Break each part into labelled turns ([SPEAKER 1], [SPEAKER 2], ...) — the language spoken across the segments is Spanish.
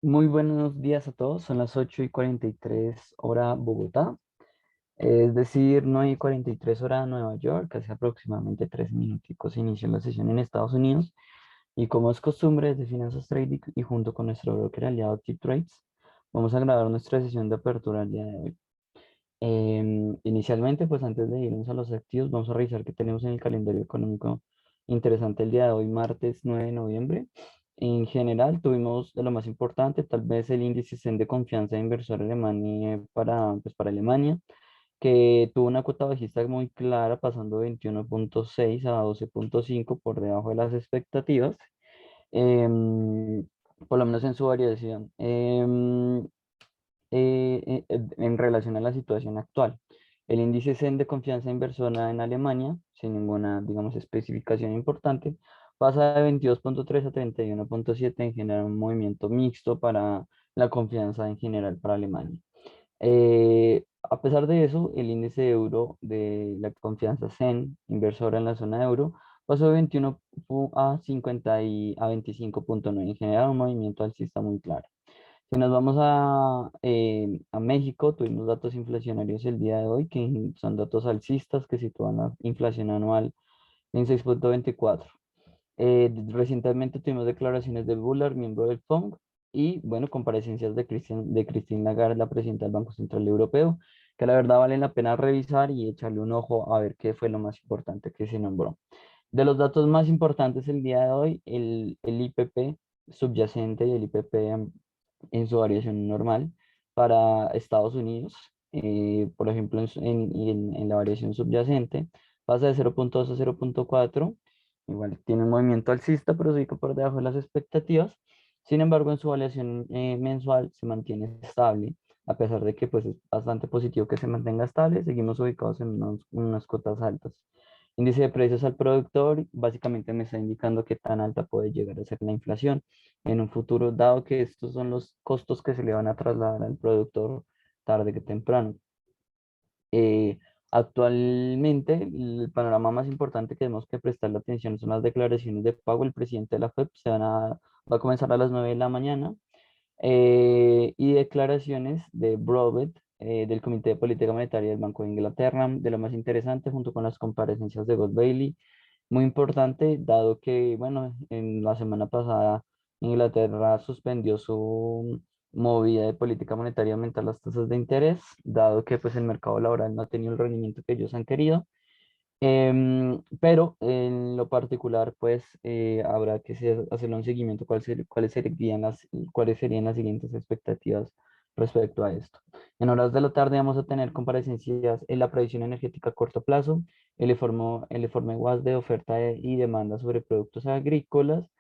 [SPEAKER 1] Muy buenos días a todos, son las 8:43 hora Bogotá, es decir, 9:43 hora Nueva York, hace aproximadamente 3 minuticos inició la sesión en Estados Unidos y como es costumbre desde Finanzas Trading y junto con nuestro broker aliado T-Trades, vamos a grabar nuestra sesión de apertura el día de hoy. Inicialmente, pues antes de irnos a los activos, vamos a revisar qué tenemos en el calendario económico interesante el día de hoy, martes 9 de noviembre. En general, tuvimos de lo más importante, tal vez el índice CEN de confianza de inversor Alemania para Alemania, que tuvo una cuota bajista muy clara, pasando de 21,6 a 12,5 por debajo de las expectativas, em, por lo menos en su variación. En relación a la situación actual. El índice CEN de confianza inversora en Alemania, sin ninguna, digamos, especificación importante, pasa de 22,3 a 31,7, en general un movimiento mixto para la confianza en general para Alemania. A pesar de eso, el índice euro de la confianza CEN inversora en la zona euro pasó de 21 a 50 y a 25,9, en general un movimiento alcista muy claro. Si nos vamos a México, tuvimos datos inflacionarios el día de hoy, que son datos alcistas que sitúan la inflación anual en 6,24. Recientemente tuvimos declaraciones de Bullard, miembro del FOMC, y bueno, comparecencias de Christine Lagarde, la presidenta del Banco Central Europeo, que la verdad vale la pena revisar y echarle un ojo a ver qué fue lo más importante que se nombró. De los datos más importantes el día de hoy, el IPP subyacente y el IPP en su variación normal para Estados Unidos, por ejemplo, en la variación subyacente, pasa de 0,2 a 0,4. Igual tiene un movimiento alcista, pero sí que por debajo de las expectativas. Sin embargo, en su variación mensual se mantiene estable, a pesar de que pues, es bastante positivo que se mantenga estable, seguimos ubicados en unas cotas altas. Índice de precios al productor básicamente me está indicando qué tan alta puede llegar a ser la inflación en un futuro, dado que estos son los costos que se le van a trasladar al productor tarde que temprano. Eh, Actualmente, el panorama más importante que tenemos que prestarle atención son las declaraciones de pago. El presidente de la FED va a comenzar a las 9 de la mañana, y declaraciones de Browett, del Comité de Política Monetaria del Banco de Inglaterra, de lo más interesante, junto con las comparecencias de Gold Bailey. Muy importante, dado que, bueno, en la semana pasada Inglaterra suspendió su movida de política monetaria, aumentar las tasas de interés, dado que pues el mercado laboral no ha tenido el rendimiento que ellos han querido. Pero en lo particular, pues habrá que hacerle un seguimiento, cuáles serían las siguientes expectativas respecto a esto. En horas de la tarde vamos a tener comparecencias en la previsión energética a corto plazo, el informe WAS de y demanda sobre productos agrícolas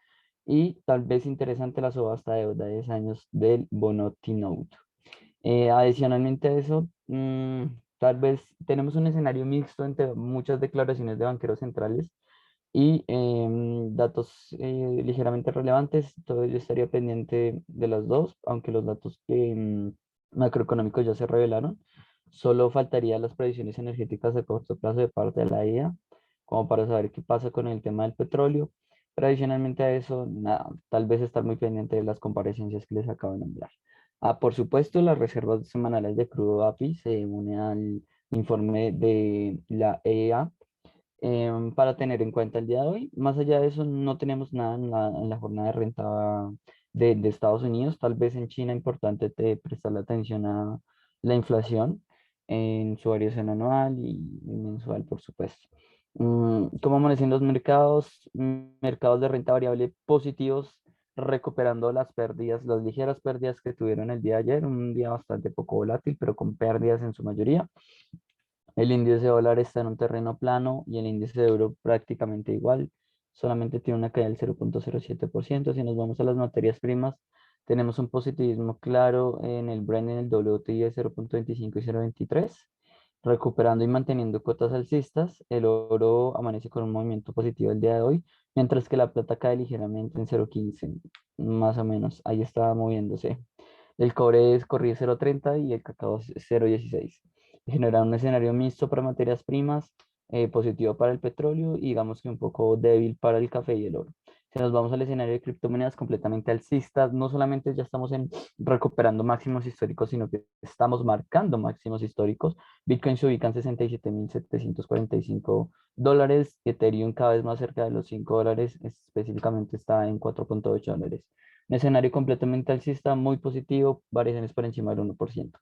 [SPEAKER 1] y tal vez interesante la subasta de deuda de 10 años del bono T-Note. Adicionalmente a eso, tal vez tenemos un escenario mixto entre muchas declaraciones de banqueros centrales y datos ligeramente relevantes. Todo ello estaría pendiente de las dos, aunque los datos macroeconómicos ya se revelaron. Solo faltaría las previsiones energéticas a corto plazo de parte de la IA, como para saber qué pasa con el tema del petróleo. Pero adicionalmente a eso, nada, tal vez estar muy pendiente de las comparecencias que les acabo de nombrar. Por supuesto, las reservas semanales de crudo API se unen al informe de la EA, para tener en cuenta el día de hoy. Más allá de eso, no tenemos nada en la jornada de renta de Estados Unidos. Tal vez en China, importante prestarle atención a la inflación en su variación anual y mensual, por supuesto. ¿Cómo amanecen los mercados? Mercados de renta variable positivos, recuperando las pérdidas, las ligeras pérdidas que tuvieron el día de ayer, un día bastante poco volátil, pero con pérdidas en su mayoría. El índice de dólar está en un terreno plano y el índice de euro prácticamente igual, solamente tiene una caída del 0,07%. Si nos vamos a las materias primas, tenemos un positivismo claro en el Brent, en el WTI de 0,25 y 0,23, recuperando y manteniendo cotas alcistas. El oro amanece con un movimiento positivo el día de hoy, mientras que la plata cae ligeramente en 0,15, más o menos, ahí está moviéndose. El cobre es corrido 0,30 y el cacao 0,16. Genera un escenario mixto para materias primas, positivo para el petróleo y digamos que un poco débil para el café y el oro. Si nos vamos al escenario de criptomonedas completamente alcistas, no solamente ya estamos recuperando máximos históricos, sino que estamos marcando máximos históricos. Bitcoin se ubica en 67.745 dólares, Ethereum cada vez más cerca de los 5 dólares, específicamente está en 4,8 dólares. Un escenario completamente alcista, muy positivo, variaciones por encima del 1%.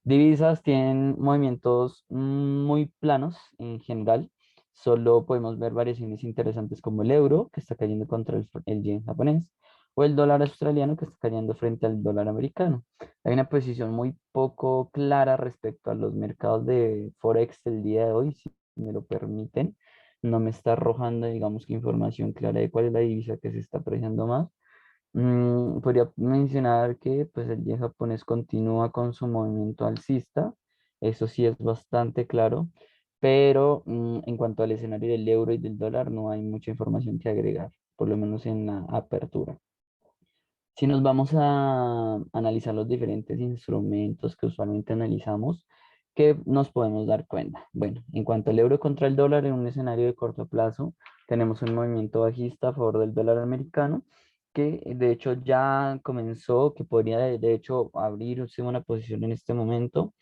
[SPEAKER 1] Divisas tienen movimientos muy planos en general. Solo podemos ver variaciones interesantes como el euro, que está cayendo contra el yen japonés, o el dólar australiano, que está cayendo frente al dólar americano. Hay una posición muy poco clara respecto a los mercados de Forex del día de hoy, si me lo permiten. No me está arrojando, digamos, que información clara de cuál es la divisa que se está apreciando más. Podría mencionar que pues, el yen japonés continúa con su movimiento alcista, eso sí es bastante claro, pero en cuanto al escenario del euro y del dólar no hay mucha información que agregar, por lo menos en la apertura. Si nos vamos a analizar los diferentes instrumentos que usualmente analizamos, ¿qué nos podemos dar cuenta? Bueno, en cuanto al euro contra el dólar en un escenario de corto plazo, tenemos un movimiento bajista a favor del dólar americano, que de hecho ya comenzó, que podría de hecho abrirse una posición en este momento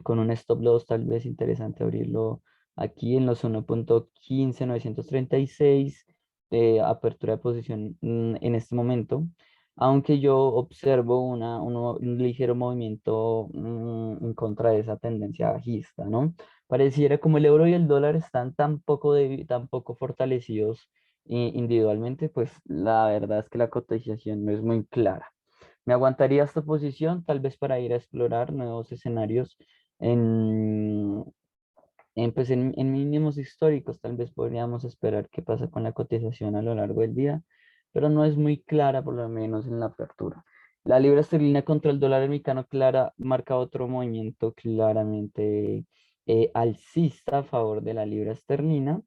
[SPEAKER 1] con un stop loss tal vez interesante abrirlo aquí en los 1.15936 de apertura de posición en este momento, aunque yo observo un ligero movimiento en contra de esa tendencia bajista, ¿no? Pareciera como el euro y el dólar están tan poco fortalecidos individualmente, pues la verdad es que la cotización no es muy clara. Me aguantaría esta posición, tal vez para ir a explorar nuevos escenarios en, en mínimos históricos. Tal vez podríamos esperar qué pasa con la cotización a lo largo del día, pero no es muy clara, por lo menos en la apertura. La libra esterlina contra el dólar americano clara marca otro movimiento claramente alcista a favor de la libra esterlina,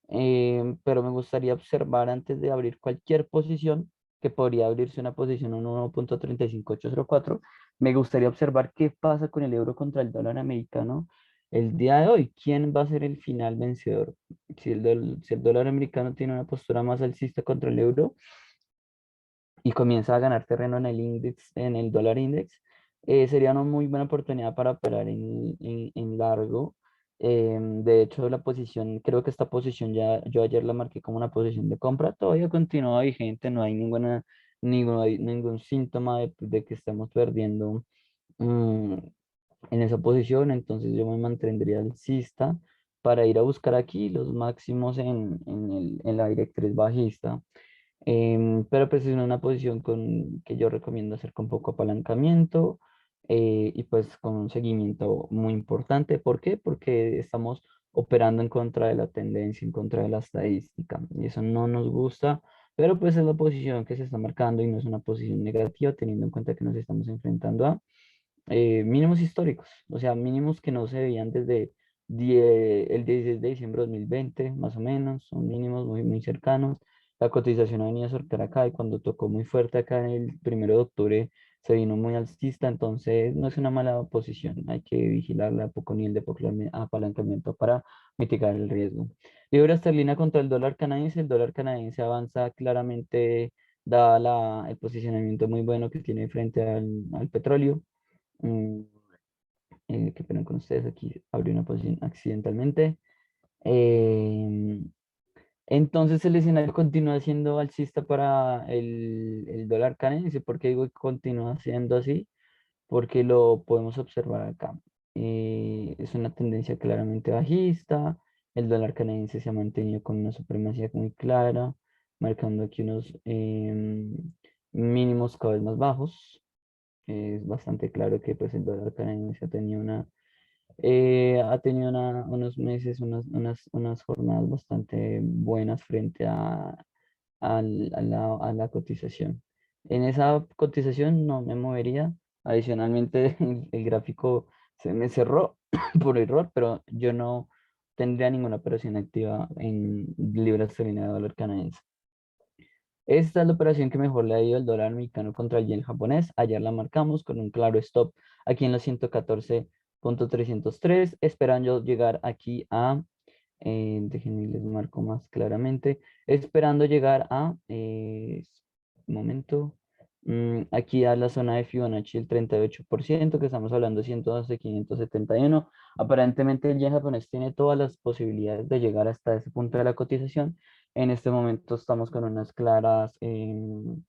[SPEAKER 1] pero me gustaría observar antes de abrir cualquier posición, que podría abrirse una posición en 1.35804. Me gustaría observar qué pasa con el euro contra el dólar americano el día de hoy. ¿Quién va a ser el final vencedor? Si el dólar americano tiene una postura más alcista contra el euro y comienza a ganar terreno en el índice, en el dólar index, sería una muy buena oportunidad para operar en largo. De hecho, la posición, creo que esta posición ya, yo ayer la marqué como una posición de compra, todavía continúa vigente, no hay ningún síntoma de que estemos perdiendo mm, en esa posición, entonces yo me mantendría alcista para ir a buscar aquí los máximos en la directriz bajista. Pero pues es una posición que yo recomiendo hacer con poco apalancamiento y pues con un seguimiento muy importante. ¿Por qué? Porque estamos operando en contra de la tendencia, en contra de la estadística y eso no nos gusta, pero pues es la posición que se está marcando y no es una posición negativa teniendo en cuenta que nos estamos enfrentando a mínimos históricos, o sea, mínimos que no se veían desde el 16 de diciembre de 2020, más o menos, son mínimos muy cercanos. La cotización ha venido a soltar acá y cuando tocó muy fuerte acá en el 1 de octubre se vino muy alcista, entonces no es una mala posición, hay que vigilarla a poco nivel de apalancamiento para mitigar el riesgo. Libra esterlina contra el dólar canadiense avanza claramente, dada el posicionamiento muy bueno que tiene frente al petróleo. Mm, qué pena con ustedes, aquí abrí una posición accidentalmente. Em, entonces el escenario continúa siendo alcista para el dólar canadiense. ¿Por qué digo que continúa siendo así? Porque lo podemos observar acá. Es una tendencia claramente bajista. El dólar canadiense se ha mantenido con una supremacía muy clara, marcando aquí unos mínimos cada vez más bajos. Es bastante claro que pues, el dólar canadiense ha tenido unos meses, unas jornadas bastante buenas frente a la cotización. En esa cotización no me movería. Adicionalmente, el gráfico se me cerró por error, pero yo no tendría ninguna operación activa en libra esterlina de dólar canadiense. Esta es la operación que mejor le ha ido el dólar mexicano contra el yen japonés. Ayer la marcamos con un claro stop aquí en los 114,303, esperando llegar aquí a Déjenme les marco más claramente, esperando llegar a, un momento, aquí a la zona de Fibonacci el 38%, que estamos hablando de 112.571. Aparentemente el yen japonés tiene todas las posibilidades de llegar hasta ese punto de la cotización. En este momento estamos con unas claras, con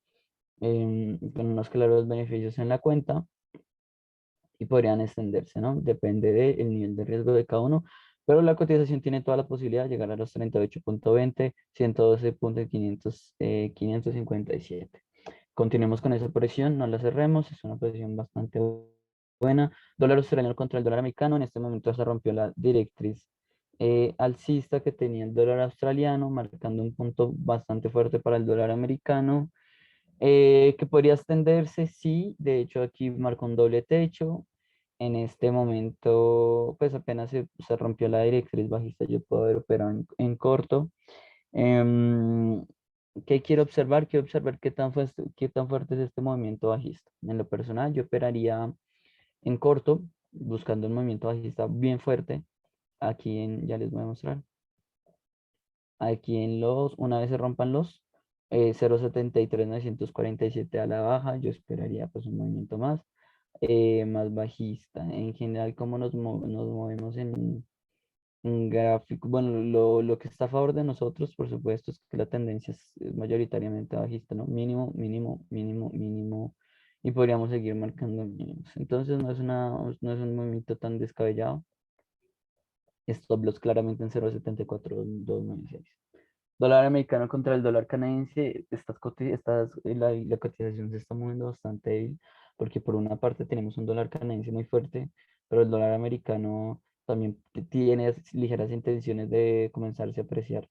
[SPEAKER 1] unos claros beneficios en la cuenta y podrían extenderse, ¿no? Depende del nivel de riesgo de cada uno, pero la cotización tiene toda la posibilidad de llegar a los 38.20, 112.500, 557. Continuemos con esa presión, no la cerremos, es una presión bastante buena. Dólar australiano contra el dólar americano, en este momento se rompió la directriz alcista que tenía el dólar australiano, marcando un punto bastante fuerte para el dólar americano, que podría extenderse, sí, de hecho aquí marcó un doble techo. En este momento, pues apenas se rompió la directriz bajista, yo puedo haber operado en corto. Em, ¿Qué quiero observar? Quiero observar qué tan fuerte es este movimiento bajista. En lo personal, yo operaría en corto, buscando un movimiento bajista bien fuerte. Aquí ya les voy a mostrar. Aquí una vez se rompan los 0.73947 a la baja, yo esperaría pues un movimiento más bajista. En general, ¿cómo nos movemos en un gráfico? Bueno, lo que está a favor de nosotros, por supuesto, es que la tendencia es mayoritariamente bajista, ¿no? Mínimo, mínimo, mínimo, mínimo, y podríamos seguir marcando mínimos. Entonces no es un movimiento tan descabellado. Stop loss claramente en 0.74296. Dólar americano contra el dólar canadiense, la cotización se está moviendo bastante débil, porque por una parte tenemos un dólar canadiense muy fuerte, pero el dólar americano también tiene ligeras intenciones de comenzarse a apreciar.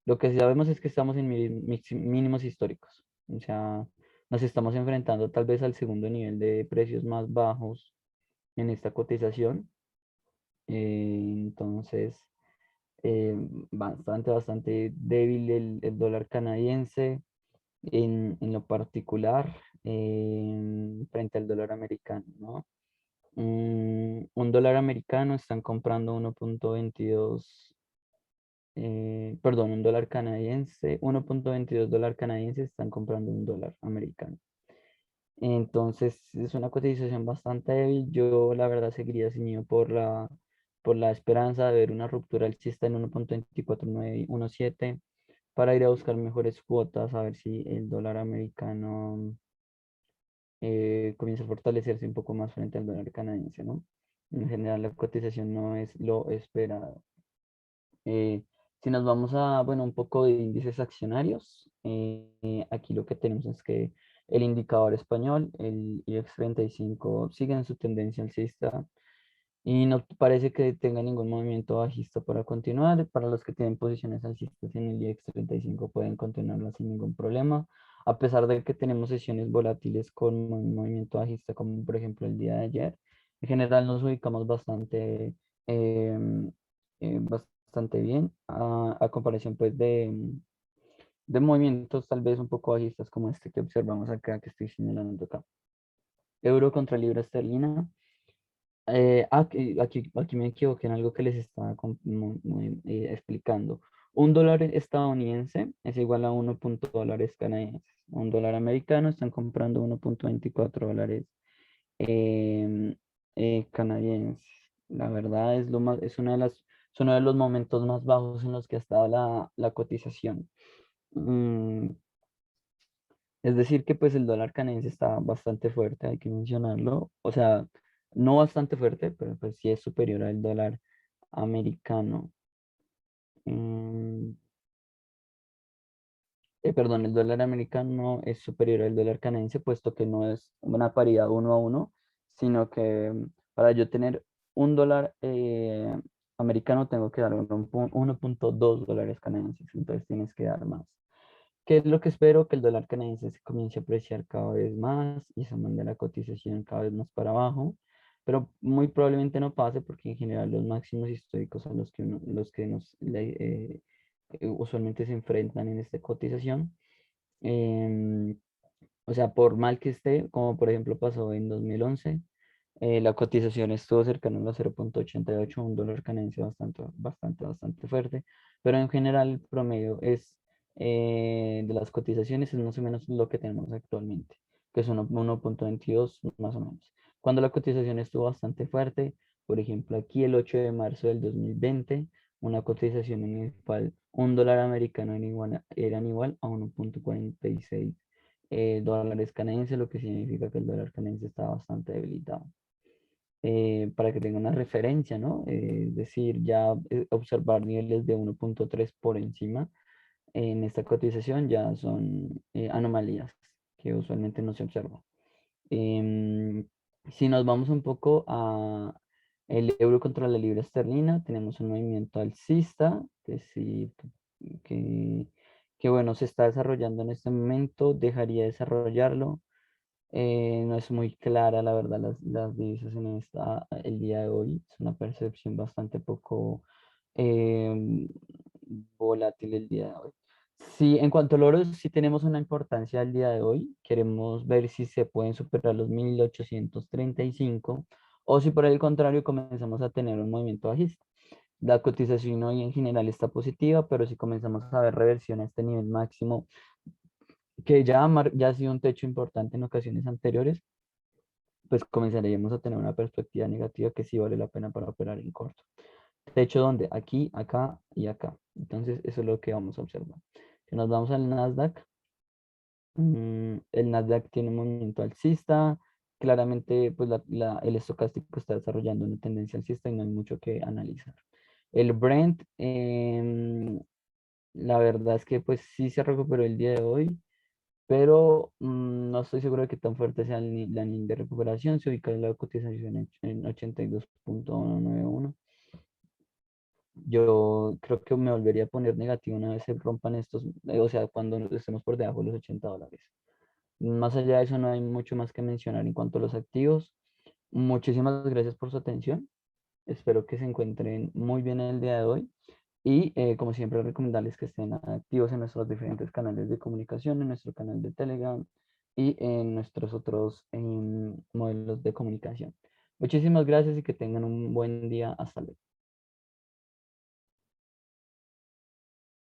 [SPEAKER 1] Lo que sí sabemos es que estamos en mínimos históricos, o sea, nos estamos enfrentando tal vez al segundo nivel de precios más bajos en esta cotización. Entonces, bastante débil el dólar canadiense en lo particular, frente al dólar americano, ¿no? Un dólar americano están comprando 1.22, perdón, un dólar canadiense, 1.22 dólar canadiense están comprando un dólar americano. Entonces es una cotización bastante débil. Yo la verdad seguiría ceñido por la esperanza de ver una ruptura alcista en 1.24917 para ir a buscar mejores cuotas, a ver si el dólar americano comienza a fortalecerse un poco más frente al dólar canadiense, ¿no? En general la cotización no es lo esperado. Si nos vamos a, bueno, un poco de índices accionarios, aquí lo que tenemos es que el indicador español, el IBEX 35, sigue en su tendencia alcista y no parece que tenga ningún movimiento bajista para continuar. Para los que tienen posiciones alcistas en el IBEX 35 pueden continuarla sin ningún problema, a pesar de que tenemos sesiones volátiles con un movimiento bajista, como por ejemplo el día de ayer. En general nos ubicamos em, bastante bien a comparación pues de movimientos tal vez un poco bajistas como este que observamos acá, que estoy señalando acá. Euro contra libra esterlina. Aquí me equivoqué en algo que les estaba explicando. Un dólar estadounidense es igual a 1 dólares canadienses. Un dólar americano están comprando 1.24 dólares em, canadienses. La verdad es es uno de los momentos más bajos en los que ha estado la cotización. Mm, es decir, que pues el dólar canadiense está bastante fuerte, hay que mencionarlo. O sea, no bastante fuerte, pero pues sí es superior al dólar americano. Mm, perdón, el dólar americano es superior al dólar canadiense, puesto que no es una paridad 1 a 1, sino que para yo tener un dólar americano tengo que dar 1.2 dólares canadienses, entonces tienes que dar más. ¿Qué es lo que espero? Que el dólar canadiense se comience a apreciar cada vez más y se mande la cotización cada vez más para abajo, pero muy probablemente no pase porque en general los máximos históricos a los que usualmente se enfrentan en esta cotización. em, o sea, por mal que esté, como por ejemplo pasó en 2011, La cotización estuvo cercana a los 0,88, un dólar canadiense bastante fuerte, pero en general el promedio es de las cotizaciones es más o menos lo que tenemos actualmente, que son 1,22 más o menos. Cuando la cotización estuvo bastante fuerte, por ejemplo, aquí el 8 de marzo del 2020, una cotización en el cual un dólar americano era igual a 1,46 dólares canadienses, lo que significa que el dólar canadiense está bastante debilitado. Para que tenga una referencia, ¿no? Es decir, ya observar niveles de 1,3 por encima en esta cotización ya son anomalías que usualmente no se observan. Em, si nos vamos un poco a el euro contra la libra esterlina, tenemos un movimiento alcista, que sí, que, que bueno, se está desarrollando en este momento, dejaría desarrollarlo. No es muy clara, la verdad, las divisas el día de hoy. Es una percepción bastante poco em, volátil el día de hoy. Sí, en cuanto al oro, sí tenemos una importancia el día de hoy. Queremos ver si se pueden superar los 1835 o si por el contrario comenzamos a tener un movimiento bajista. La cotización hoy en general está positiva, pero si comenzamos a ver reversión a este nivel máximo, que ya ha sido un techo importante en ocasiones anteriores, pues comenzaríamos a tener una perspectiva negativa que sí vale la pena para operar en corto. Techo donde aquí, acá y acá. Entonces, eso es lo que vamos a observar. Si nos vamos al Nasdaq, el Nasdaq tiene un movimiento alcista. Claramente, pues el estocástico está desarrollando una tendencia alcista y no hay mucho que analizar. El Brent, la verdad es que pues sí se recuperó el día de hoy, pero no estoy seguro de que tan fuerte sea la línea de recuperación. Se ubica en la cotización en 82,191. Yo creo que me volvería a poner negativo una vez se rompan estos, o sea, cuando estemos por debajo de los $80. Más allá de eso, no hay mucho más que mencionar en cuanto a los activos. Muchísimas gracias por su atención. Espero que se encuentren muy bien el día de hoy. Y como siempre, recomendarles que estén activos en nuestros diferentes canales de comunicación, en nuestro canal de Telegram y en nuestros otros modelos de comunicación. Muchísimas gracias y que tengan un buen día. Hasta luego.